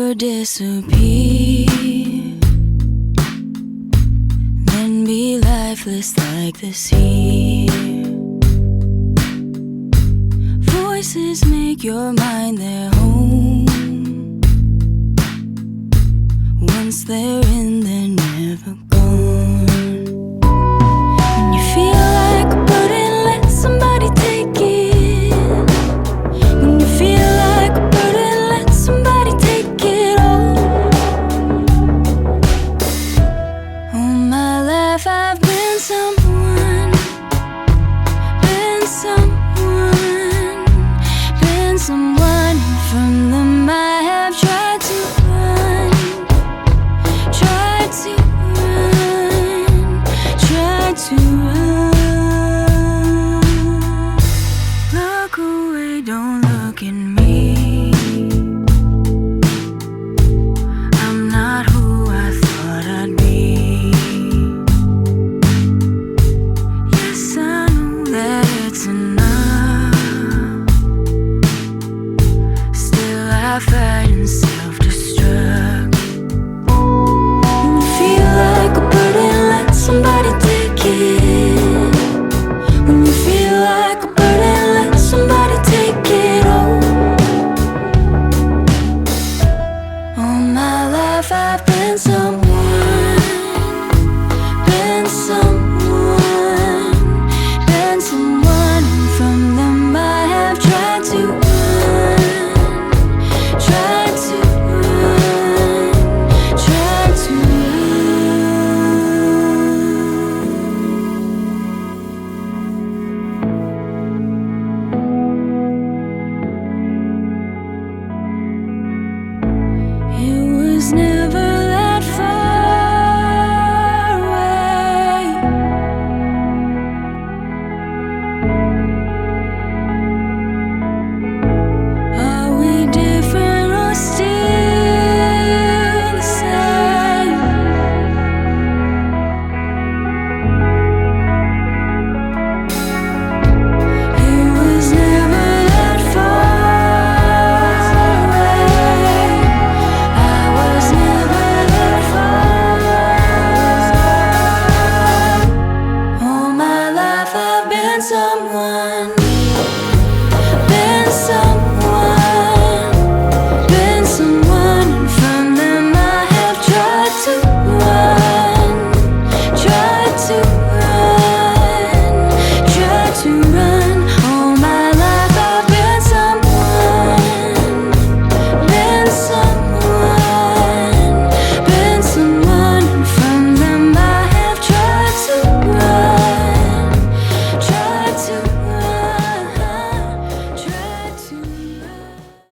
never disappear, then be lifeless like the sea. Voices make your mind their home. Once they're in, they're never gone. When you feel like a burden, let somebody take it. When you feel like a burden, let somebody take it all. All my life I've been someone, been someone, been someone. From them I have tried to run, tried to run, tried to run. Look away, don't look at me. I'm not who I thought I'd be. Yes, I know that it's enough. Still I fight and say